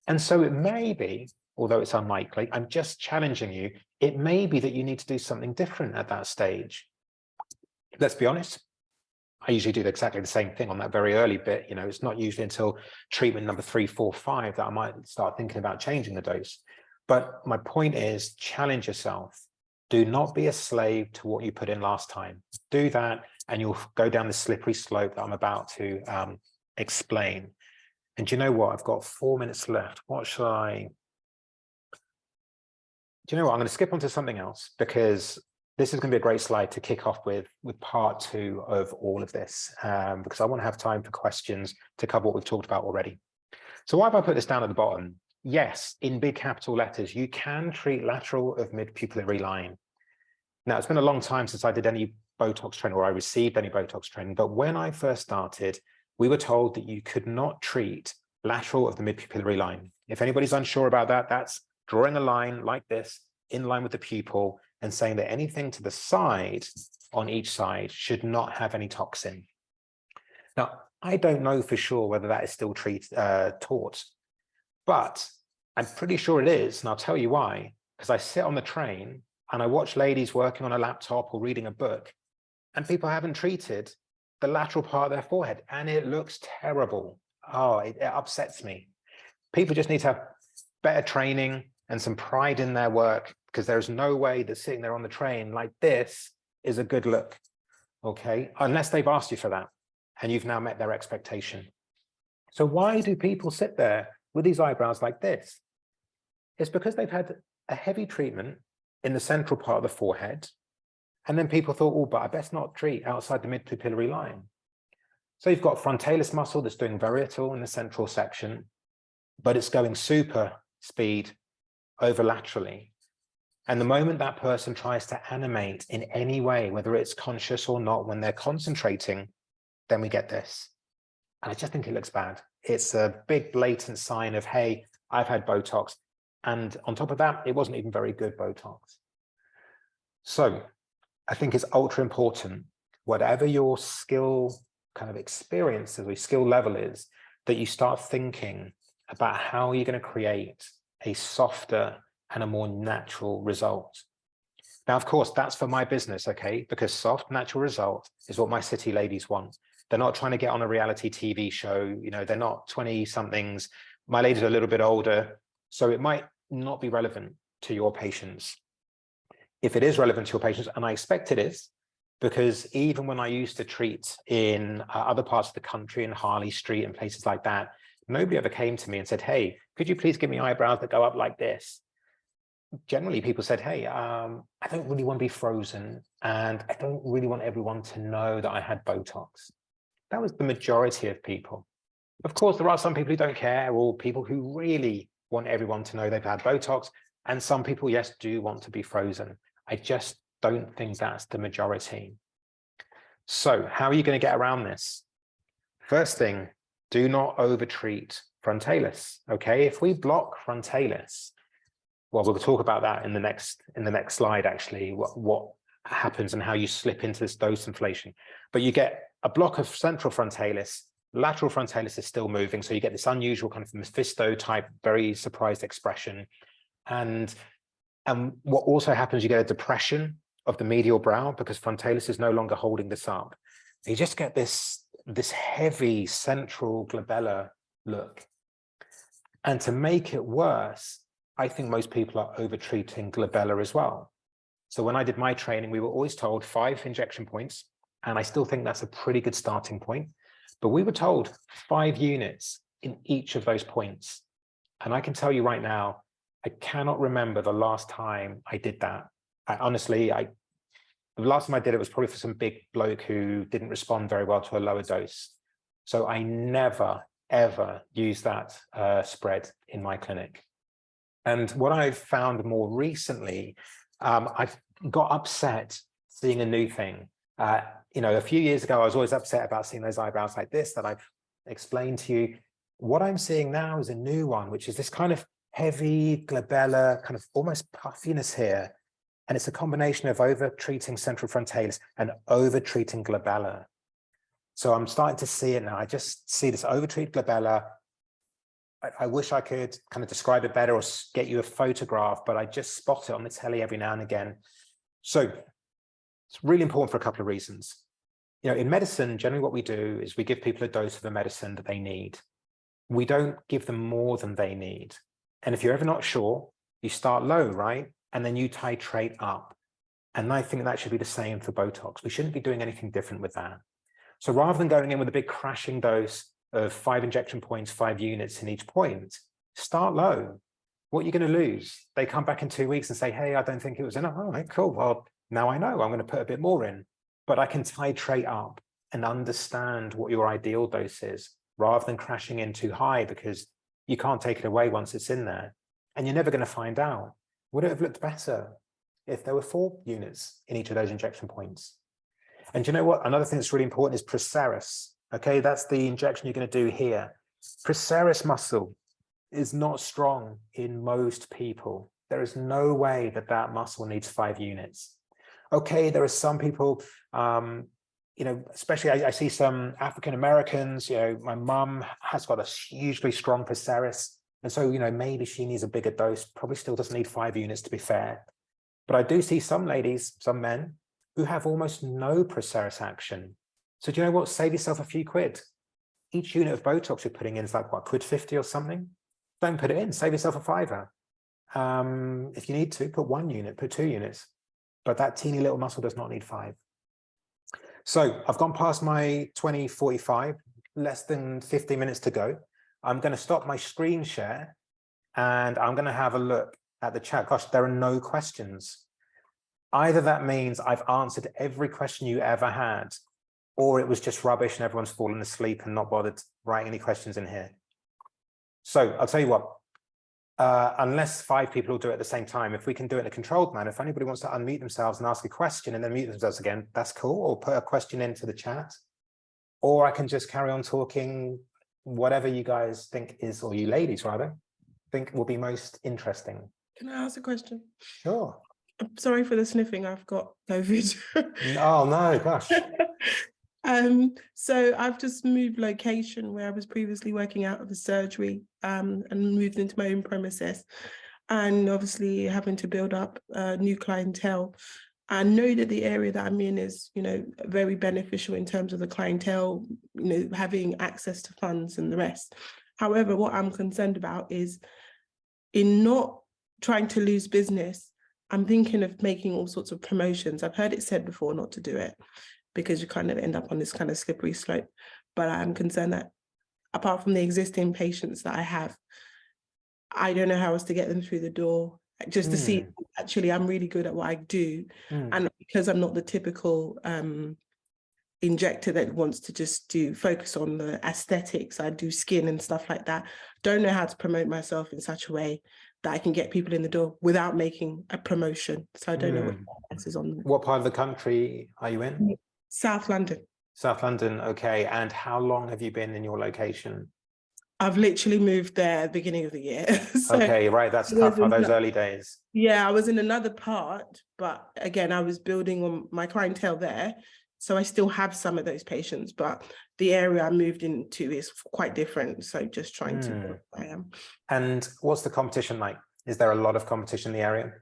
And so it may be, although it's unlikely, I'm just challenging you, it may be that you need to do something different at that stage. Let's be honest. I usually do exactly the same thing on that very early bit. You know, it's not usually until treatment number 3, 4, 5 that I might start thinking about changing the dose. But my point is, challenge yourself. Do not be a slave to what you put in last time. Do that, and you'll go down the slippery slope that I'm about to explain. And do you know what? I've got 4 minutes left. What shall I? Do you know what? I'm going to skip on to something else, because this is going to be a great slide to kick off with part 2 of all of this, because I want to have time for questions to cover what we've talked about already. So why have I put this down at the bottom? Yes, in big capital letters, you can treat lateral of mid-pupillary line. Now, it's been a long time since I did any Botox training or I received any Botox training, but when I first started, we were told that you could not treat lateral of the mid-pupillary line. If anybody's unsure about that, that's drawing a line like this in line with the pupil and saying that anything to the side on each side should not have any toxin. Now, I don't know for sure whether that is still taught, but I'm pretty sure it is, and I'll tell you why, because I sit on the train and I watch ladies working on a laptop or reading a book, and people haven't treated the lateral part of their forehead, and it looks terrible. Oh, it upsets me. People just need to have better training and some pride in their work, because there's no way that sitting there on the train like this is a good look, okay? Unless they've asked you for that and you've now met their expectation. So why do people sit there with these eyebrows like this? It's because they've had a heavy treatment in the central part of the forehead, and then people thought, oh, but I best not treat outside the mid-pupillary line. So you've got frontalis muscle that's doing very little in the central section, but it's going super speed over laterally. And the moment that person tries to animate in any way, whether it's conscious or not, when they're concentrating, then we get this. And I just think it looks bad. It's a big blatant sign of, hey, I've had Botox. And on top of that, it wasn't even very good Botox. So I think it's ultra important, whatever your skill kind of experience or skill level is, that you start thinking about how you're going to create a softer and a more natural result. Now, of course, that's for my business, okay? Because soft, natural result is what my city ladies want. They're not trying to get on a reality TV show. You know, they're not 20-somethings. My ladies are a little bit older, so it might not be relevant to your patients. If it is relevant to your patients, and I expect it is, because even when I used to treat in other parts of the country, in Harley Street and places like that, nobody ever came to me and said, hey, could you please give me eyebrows that go up like this? Generally, people said, hey, I don't really want to be frozen, and I don't really want everyone to know that I had Botox. That was the majority of people. Of course, there are some people who don't care, or people who really want everyone to know they've had Botox, and some people, yes, do want to be frozen. I just don't think that's the majority. So how are you going to get around this? First thing, do not overtreat frontalis, okay? If we block frontalis, well, we'll talk about that in the next slide, actually, what happens and how you slip into this dose inflation. But you get a block of central frontalis, lateral frontalis is still moving, so you get this unusual kind of Mephisto type, very surprised expression. And what also happens, you get a depression of the medial brow because frontalis is no longer holding this up. You just get this heavy central glabellar look. And to make it worse, I think most people are over-treating glabella as well. So when I did my training, we were always told 5 injection points, and I still think that's a pretty good starting point. But we were told 5 units in each of those points. And I can tell you right now, I cannot remember the last time I did that. Honestly, the last time I did it was probably for some big bloke who didn't respond very well to a lower dose. So I never, ever use that spread in my clinic. And what I've found more recently, I've got upset seeing a new thing. You know, a few years ago, I was always upset about seeing those eyebrows like this that I've explained to you. What I'm seeing now is a new one, which is this kind of heavy glabella, kind of almost puffiness here. And it's a combination of over-treating central frontalis and over-treating glabella. So I'm starting to see it now. I just see this over-treated glabella. I wish I could kind of describe it better or get you a photograph, but I just spot it on the telly every now and again. So it's really important for a couple of reasons. You know, in medicine, generally what we do is we give people a dose of the medicine that they need. We don't give them more than they need. And if you're ever not sure, you start low, right? And then you titrate up. And I think that should be the same for Botox. We shouldn't be doing anything different with that. So rather than going in with a big crashing dose of 5 injection points, 5 units in each point, start low. What are you going to lose? They come back in 2 weeks and say, hey, I don't think it was enough. All right, cool. Well, now I know I'm going to put a bit more in, but I can titrate up and understand what your ideal dose is rather than crashing in too high, because you can't take it away once it's in there. And you're never going to find out. Would it have looked better if there were 4 units in each of those injection points? And you know what? Another thing that's really important is procerus. Okay, that's the injection you're going to do here. Procerus muscle is not strong in most people. There is no way that that muscle needs 5 units. Okay, there are some people, you know, especially I see some African Americans, you know, my mum has got a hugely strong procerus. And so, you know, maybe she needs a bigger dose, probably still doesn't need 5 units to be fair. But I do see some ladies, some men, who have almost no procerus action. So do you know what? Save yourself a few quid. Each unit of Botox you're putting in is like, what, £1.50 or something? Don't put it in, save yourself a £5. If you need to, put 1 unit, put 2 units. But that teeny little muscle does not need 5. So I've gone past my 20:45, less than 50 minutes to go. I'm going to stop my screen share and I'm going to have a look at the chat. Gosh, there are no questions. Either that means I've answered every question you ever had, or it was just rubbish and everyone's fallen asleep and not bothered writing any questions in here. So I'll tell you what, unless 5 people will do it at the same time, if we can do it in a controlled manner, if anybody wants to unmute themselves and ask a question and then mute themselves again, that's cool, or put a question into the chat, or I can just carry on talking, whatever you guys think is, or you ladies rather, think will be most interesting. Can I ask a question? Sure. I'm sorry for the sniffing. I've got COVID. Oh no, gosh. So I've just moved location where I was previously working out of a surgery, and moved into my own premises, and obviously having to build up new clientele. I know that the area that I'm in is, very beneficial in terms of the clientele, having access to funds and the rest. However, what I'm concerned about is in not trying to lose business, I'm thinking of making all sorts of promotions. I've heard it said before not to do it because you kind of end up on this kind of slippery slope. But I'm concerned that apart from the existing patients that I have, I don't know how else to get them through the door, just to see, actually, I'm really good at what I do. And because I'm not the typical injector that wants to just focus on the aesthetics, I do skin and stuff like that. Don't know how to promote myself in such a way that I can get people in the door without making a promotion. So I don't know what else is on. What part of the country are you in? South London. South London, okay. And how long have you been in your location? I've literally moved there at the beginning of the year. So okay, right, that's tough, are those early days? Yeah, I was in another part, but again, I was building on my clientele there. So I still have some of those patients, but the area I moved into is quite different. So just trying to build where I am. And what's the competition like? Is there a lot of competition in the area?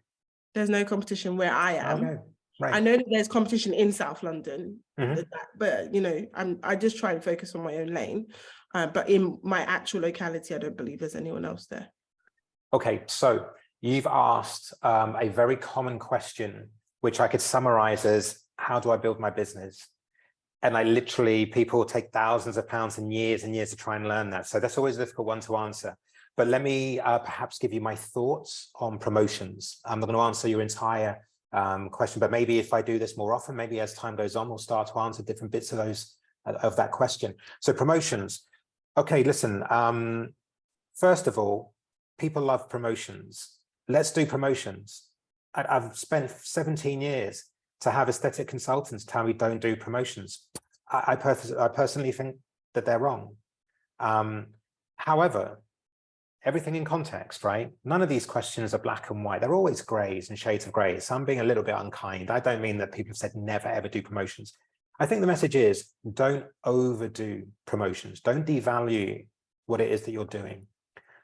There's no competition where I am. Okay, right. I know that there's competition in South London, but I just try and focus on my own lane. But in my actual locality, I don't believe there's anyone else there. Okay, so you've asked a very common question, which I could summarize as, how do I build my business? And people take thousands of pounds and years to try and learn that. So that's always a difficult one to answer. But let me perhaps give you my thoughts on promotions. I'm not going to answer your entire question, but maybe if I do this more often, maybe as time goes on, we'll start to answer different bits of that question. So promotions. Okay, listen, first of all, people love promotions. Let's do promotions. I've spent 17 years to have aesthetic consultants tell me don't do promotions. I personally think that they're wrong. However, everything in context, right? None of these questions are black and white. They're always grays and shades of grey. So I'm being a little bit unkind. I don't mean that people have said never, ever do promotions. I think the message is don't overdo promotions. Don't devalue what it is that you're doing.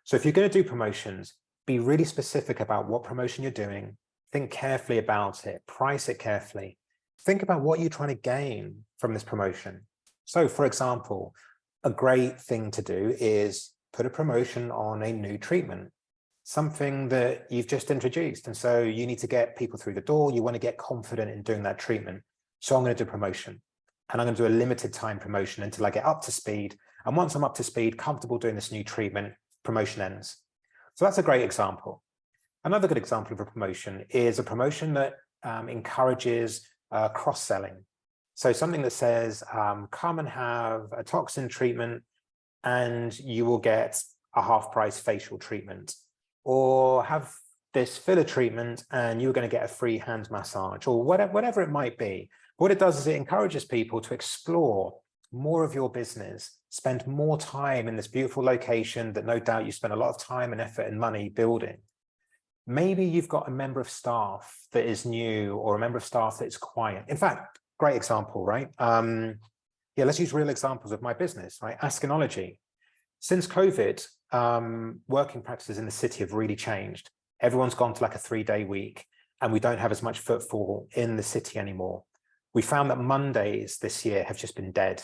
So if you're going to do promotions, be really specific about what promotion you're doing. Think carefully about it, price it carefully. Think about what you're trying to gain from this promotion. So for example, a great thing to do is put a promotion on a new treatment, something that you've just introduced. And so you need to get people through the door. You want to get confident in doing that treatment. So I'm going to do a promotion, and I'm going to do a limited time promotion until I get up to speed. And once I'm up to speed, comfortable doing this new treatment, promotion ends. So that's a great example. Another good example of a promotion is a promotion that encourages cross-selling. So something that says, come and have a toxin treatment and you will get a half-price facial treatment, or have this filler treatment and you're going to get a free hand massage, or whatever it might be. What it does is it encourages people to explore more of your business, spend more time in this beautiful location that no doubt you spend a lot of time and effort and money building. Maybe you've got a member of staff that is new, or a member of staff that's quiet. In fact, great example, right? Yeah, let's use real examples of my business, right? Askinology. Since COVID, working practices in the city have really changed. Everyone's gone to like a 3-day week, and we don't have as much footfall in the city anymore. We found that Mondays this year have just been dead.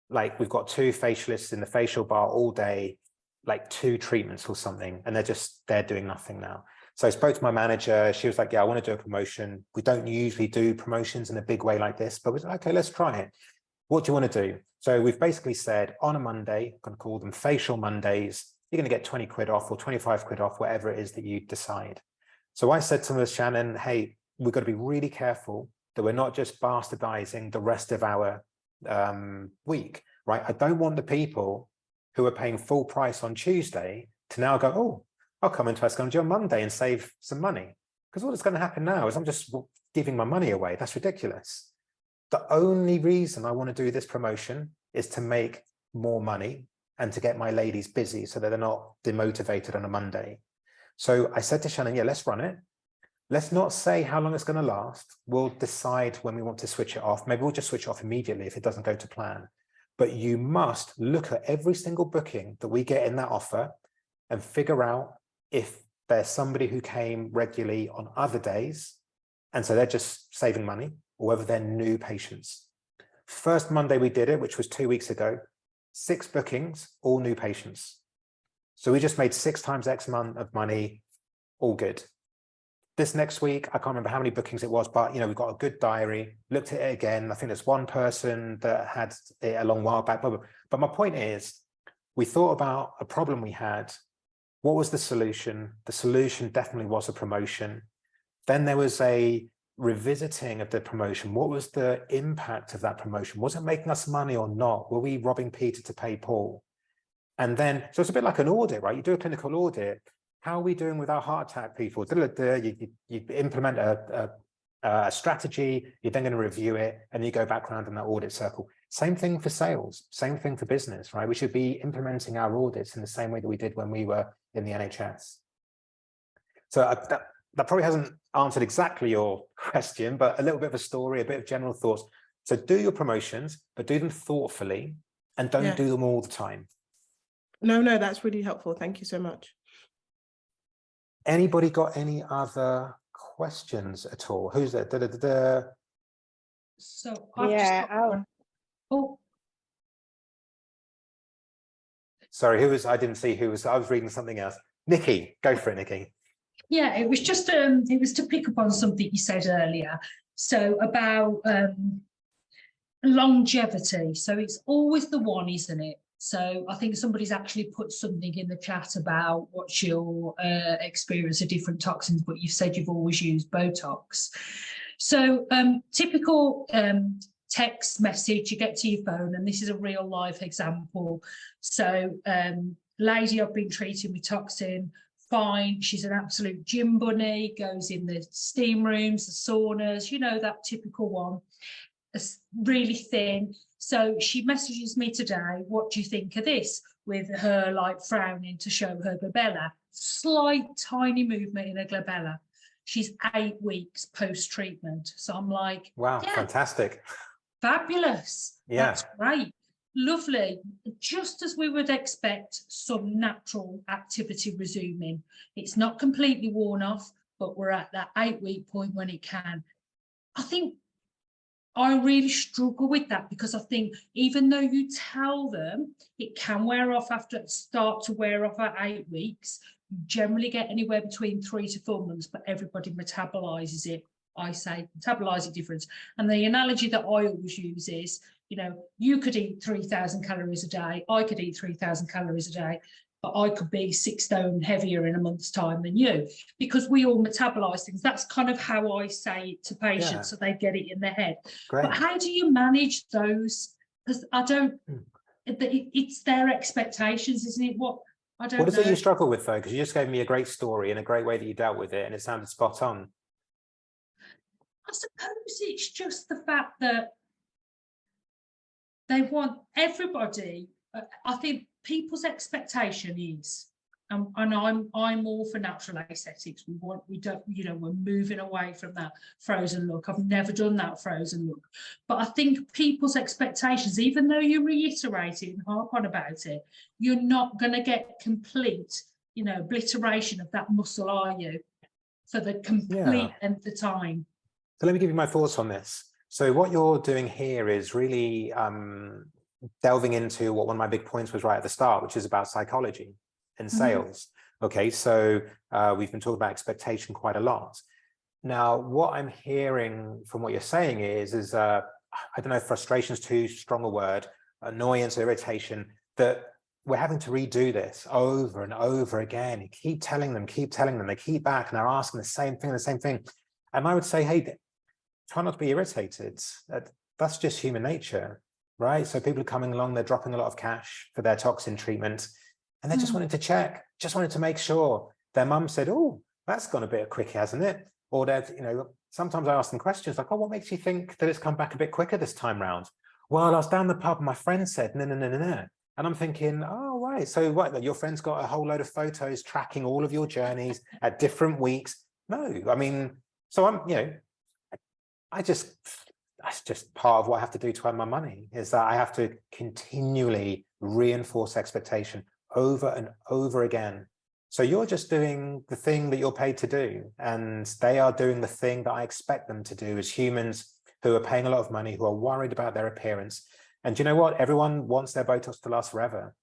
Like, we've got 2 facialists in the facial bar all day, like 2 treatments or something, and they're doing nothing now. So I spoke to my manager. She was like, yeah, I want to do a promotion. We don't usually do promotions in a big way like this, but we said, okay, let's try it. What do you want to do? So we've basically said on a Monday, I'm going to call them facial Mondays, you're going to get 20 quid off or 25 quid off, whatever it is that you decide. So I said to Ms. Shannon, hey, we've got to be really careful that we're not just bastardizing the rest of our week, right? I don't want the people who are paying full price on Tuesday to now go, oh, I'll come into Askari on Monday and save some money. Because all that's going to happen now is I'm just giving my money away. That's ridiculous. The only reason I want to do this promotion is to make more money and to get my ladies busy so that they're not demotivated on a Monday. So I said to Shannon, yeah, let's run it. Let's not say how long it's going to last. We'll decide when we want to switch it off. Maybe we'll just switch it off immediately if it doesn't go to plan. But you must look at every single booking that we get in that offer and figure out if there's somebody who came regularly on other days, and so they're just saving money, or whether they're new patients. First Monday we did it, which was 2 weeks ago, 6 bookings, all new patients. So we just made 6 times X amount of money, all good. This next week, I can't remember how many bookings it was, but we've got a good diary, looked at it again. I think there's one person that had it a long while back. But my point is, we thought about a problem we had. What was the solution? The solution definitely was a promotion. Then there was a revisiting of the promotion. What was the impact of that promotion? Was it making us money or not? Were we robbing Peter to pay Paul? And then, so it's a bit like an audit, right? You do a clinical audit. How are we doing with our heart attack people? You implement a strategy, you're then going to review it, and you go back around in that audit circle. Same thing for sales, same thing for business, right? We should be implementing our audits in the same way that we did when we were in the NHS. So that probably hasn't answered exactly your question, but a little bit of a story, a bit of general thoughts. So do your promotions, but do them thoughtfully, and don't do them all the time. No, that's really helpful. Thank you so much. Anybody got any other questions at all? Who's there? So I've just got one. Oh, sorry, who was? I didn't see who was. I was reading something else. Nikki, go for it, Nikki. yeah, it was just it was to pick up on something you said earlier. So about longevity. So it's always the one, isn't it? So I think somebody's actually put something in the chat about what's your experience of different toxins, but you've said you've always used Botox. So typical text message, you get to your phone, and this is a real life example. So lady I've been treating with toxin, fine, she's an absolute gym bunny, goes in the steam rooms, the saunas, that typical one. It's really thin. So she messages me today, what do you think of this? With her like frowning to show her glabella. Slight tiny movement in her glabella. She's 8 weeks post-treatment. So I'm like, wow, yeah, fantastic. Fabulous. Yeah. That's great. Lovely. Just as we would expect some natural activity resuming. It's not completely worn off, but we're at that 8-week point when it can. I think I really struggle with that, because I think even though you tell them it can wear off start to wear off at 8 weeks, you generally get anywhere between 3 to 4 months, but everybody metabolizes it. I say metabolize it different. And the analogy that I always use is, you could eat 3,000 calories a day. I could eat 3,000 calories a day, but I could be 6 stone heavier in a month's time than you, because we all metabolize things. That's kind of how I say it to patients, so they get it in their head. Great. But how do you manage those? Because I don't, it's their expectations, isn't it? What is it you struggle with, though? Because you just gave me a great story and a great way that you dealt with it, and it sounded spot on. I suppose it's just the fact that they want everybody. I think people's expectation is, and I'm all for natural aesthetics. We're moving away from that frozen look. I've never done that frozen look, but I think people's expectations, even though you reiterate it and harp on about it, you're not going to get complete, obliteration of that muscle, are you? For the complete length of time. So let me give you my thoughts on this. So what you're doing here is really delving into what one of my big points was right at the start, which is about psychology and sales. Okay, so we've been talking about expectation quite a lot. Now, what I'm hearing from what you're saying is I don't know if frustration is too strong a word, annoyance, irritation, that we're having to redo this over and over again. You keep telling them, they keep back, and they're asking the same thing. And I would say, hey, try not to be irritated. That's just human nature, right? So people are coming along, they're dropping a lot of cash for their toxin treatment, and they just wanted to check, just wanted to make sure. Their mum said, oh, that's gone a bit quick, hasn't it? Or they're, sometimes I ask them questions like, oh, what makes you think that it's come back a bit quicker this time round? Well, I was down the pub and my friend said, no. And I'm thinking, oh, right. So what, your friend's got a whole load of photos tracking all of your journeys at different weeks. No, I mean, so I'm, you know, that's just part of what I have to do to earn my money, is that I have to continually reinforce expectation over and over again. So you're just doing the thing that you're paid to do, and they are doing the thing that I expect them to do as humans who are paying a lot of money, who are worried about their appearance. And do you know what? Everyone wants their Botox to last forever.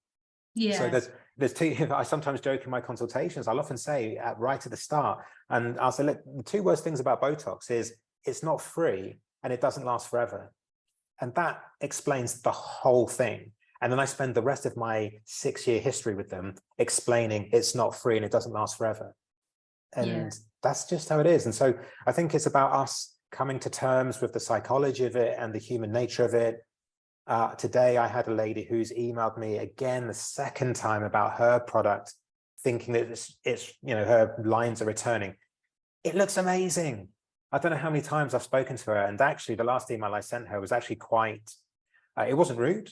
So Yeah. there's two, I sometimes joke in my consultations, I'll often say right at the start, and I'll say, look, the two worst things about Botox is it's not free and it doesn't last forever. And that explains the whole thing. And then I spend the rest of my 6-year history with them explaining it's not free and it doesn't last forever. And that's just how it is. And so I think it's about us coming to terms with the psychology of it and the human nature of it. Today, I had a lady who's emailed me again the second time about her product, thinking that it's you know, her lines are returning. It looks amazing. I don't know how many times I've spoken to her, and actually the last email I sent her was actually quite, it wasn't rude.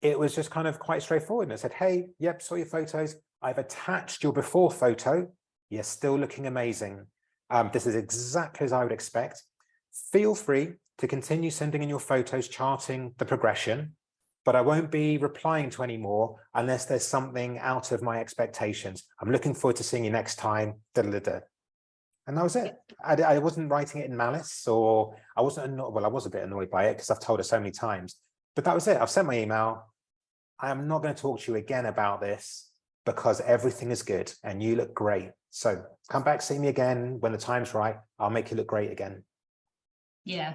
It was just kind of quite straightforward. And I said, hey, yep, saw your photos. I've attached your before photo. You're still looking amazing. This is exactly as I would expect. Feel free to continue sending in your photos, charting the progression, but I won't be replying to any more unless there's something out of my expectations. I'm looking forward to seeing you next time. Da, da, da. And that was it. I wasn't writing it in malice, or I wasn't annoyed. Well, I was a bit annoyed by it because I've told her so many times, but that was it. I've sent my email. I am not going to talk to you again about this because everything is good and you look great. So come back, see me again when the time's right. I'll make you look great again. Yeah.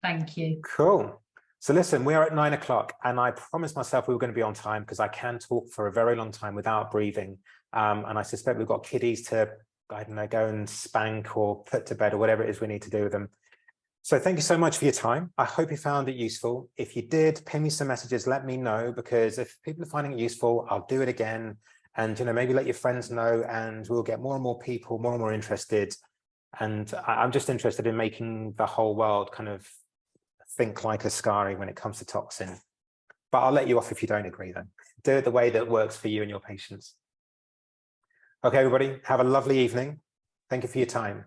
Thank you. Cool. So listen, we are at 9 o'clock and I promised myself we were going to be on time because I can talk for a very long time without breathing. And I suspect we've got kiddies to, I don't know, go and spank or put to bed or whatever it is we need to do with them. So thank you so much for your time. I hope you found it useful. If you did, ping me some messages, let me know, because if people are finding it useful, I'll do it again. And, you know, maybe let your friends know and we'll get more and more people, more and more interested. And I'm just interested in making the whole world kind of think like Askari when it comes to toxin. But I'll let you off if you don't agree then. Do it the way that works for you and your patients. Okay, everybody, have a lovely evening. Thank you for your time.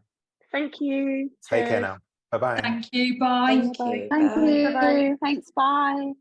Thank you. Take care Cheers. now. Bye-bye. Thank you. Bye. Thank you. Thank Bye. you. Bye-bye. Thanks. Bye.